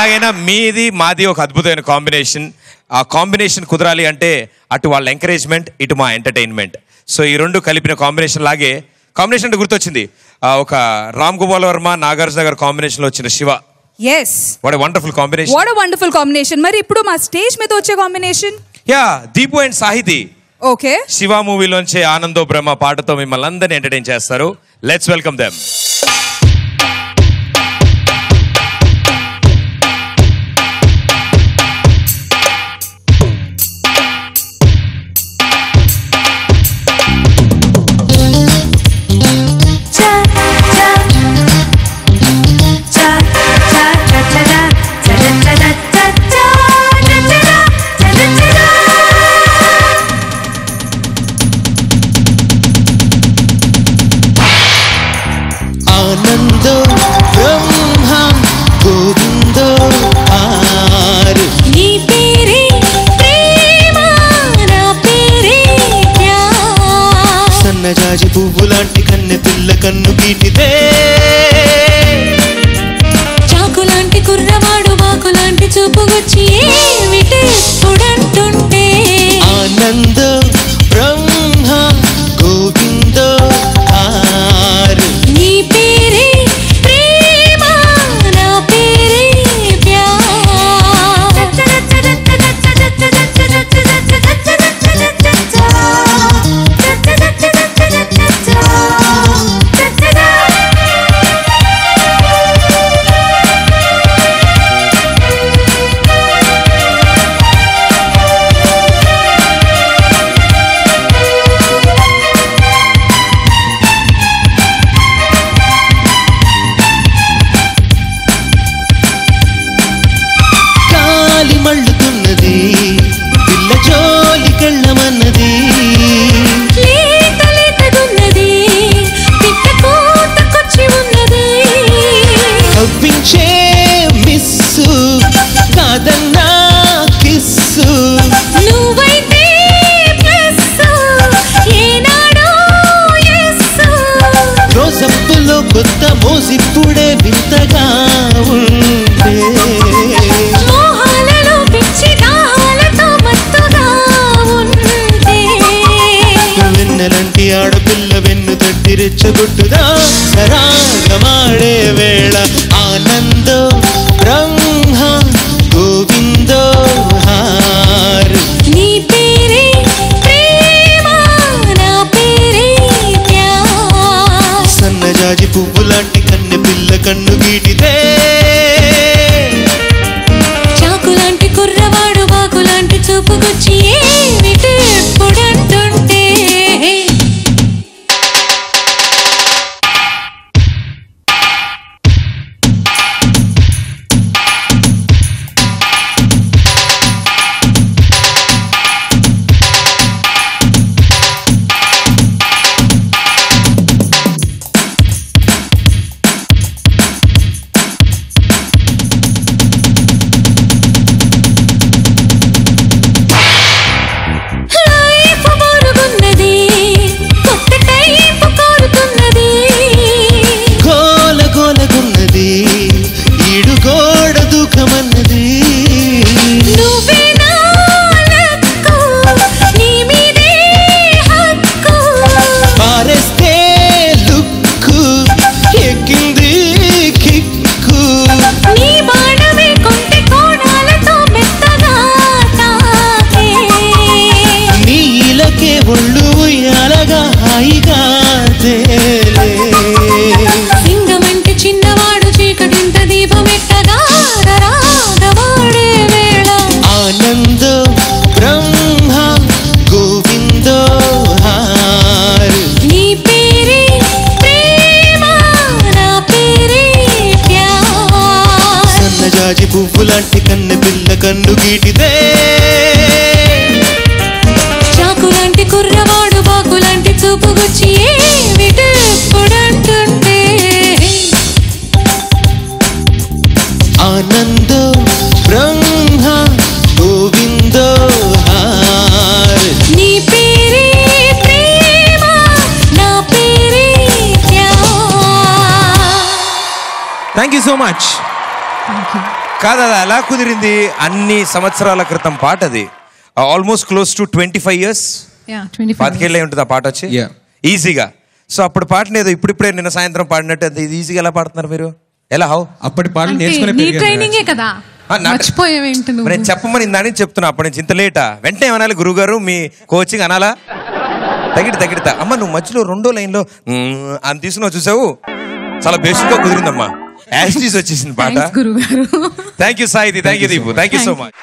ఎలాగైనా మీది మాది ఒక అద్భుతమైన కాంబినేషన్. ఆ కాంబినేషన్ కుదరాలి అంటే అటు వాళ్ళ ఎంకరేజ్మెంట్, ఇటు మా ఎంటర్టైన్మెంట్. సో ఈ రెండు కలిపిన కాంబినేషన్ లాగే. కాంబినేషన్ అంటే గుర్తొచ్చింది, ఒక రామ్ గోపాల్ వర్మ నాగార్జున గారు కాంబినేషన్ లో వచ్చిన Shiva. yes what a wonderful combination. what a wonderful combination. మరి ఇప్పుడు మా స్టేజ్ మీద వచ్చే combination Deepu and Sahithi. Okay, Siva మూవీలోంచే ఆనందో బ్రహ్మ పాటతో మిమ్మల్ని అందరినీ ఎంటర్టైన్ చేస్తారు. Let's welcome them. Anando Brahma Govindo ఆర్ నీ పేరే ప్రేమ నా పేరే ప్యార్. సన్నజాజి పువ్వులాంటి కన్నె పిల్ల కన్ను గీటితే, చాకులాంటి కుర్రవాడు బాకులాంటి చూపుగొచ్చి ఏమిటి చూడంటుంటే. ఆనందో బ్రహ్మ గోవిందో ఆర్ నీ పేరే ప్రేమ నా పేరే ప్యార్. గాలి మళ్ళుతున్నది, పిల్ల జోలికెళ్ళమన్నది, లేత లేతగున్నది, పిట్ట కూతకొచ్చి ఉన్నది. కవ్వించే మిస్సు కాదన్నా కిస్సు, నువ్వైతే ప్లస్ ఏనాడో ఎస్సు. రోజప్పులో కొత్త మోసిప్పుడే వింతగా ఉంటే, మోహాలలో పిచ్చి దాహాలతో మత్తుగా ఉంటే. వెన్నెలంటి ఆడపిల్ల వెన్ను తట్టి రెచ్చగొట్టుదా సరాగమాడే వేళ. ఆనందో బ్రహ్మ గోవిందో హార్ నీ పేరే ప్రేమ నా పేరే ప్యార్. సన్నజాజి పువ్వులాంటి కన్నె పిల్ల కన్ను గీటితే, చాకులాంటి కుర్రవాడు బాకులాంటి చూపుకొచ్చి ఏమిటి ఎప్పుడంటుంటే. లైఫ్ మరుగున్నది, కొత్త టైప్ కోరుతున్నది. గోల గోలగున్నది, ఈడు గోడ దూకమన్నది, నువ్వే నా లక్కు, నీ మీదే హక్కు. పారేస్తే లుక్కు ఎక్కింది కిక్కు, నీ బాణమే కొంటె కోణాలతో మెత్తగా తాకే. నీలకే ఒళ్ళు ఉయ్యాలగా హాయిగా తేలే. సింగమంటే చిన్నవాడు చీకటింత దీపమెట్టగా రాగవాడే వేళ. ఆనందో బ్రహ్మ గోవిందో హార్ నీ పేరే ప్రేమ నా పేరే ప్యార్. సన్నజాజి పువ్వులాంటి కన్నె పిల్ల కన్ను గీటితే, చాకులాంటి కుర్రవాడు బాకులాంటి చూపుగొచ్చి ఏమిటి ఎప్పుడంటుంటే. ఆనందో బ్రహ్మ గోవిందో హార్ నీ పేరే ప్రేమ నా పేరే ప్యార్. Thank you so much. Thank you. కాదు అది ఎలా కుదిరింది? అన్ని సంవత్సరాల క్రితం పాట అది, ఆల్మోస్ట్ క్లోజ్ టు 25 years. 25 ఉంటుంది ఆ పాట వచ్చి ఈజీగా. సో అప్పుడు పాటని ఏదో ఇప్పుడిప్పుడే నిన్న సాయంత్రం పాడినట్టు అంత ఈజీగా ఎలా పాడుతున్నారు మీరు? ఎలా హౌ? అప్పటి పాటలు నీ నేర్చుకునే ట్రైనింగే కదా, మర్చిపోయావేంటి నువ్వు? నేను చెప్పమని దాని చెప్తున్నా, అప్పటి నుంచి ఇంత లేటా? వెంటనే ఏమనాలి గురువు గారు మీ కోచింగ్ అనాలా? తగిడతా అమ్మ నువ్వు మధ్యలో 2వ లైన్లో అని తీసుకున్నావు చూసావు, చాలా బేసిక్ గా కుదిరిందమ్మా, యాస్టీస్ వచ్చేసింది పాట. గురుగారు. థ్యాంక్ యూ సాయిది, thank you Deepu, thank you so much.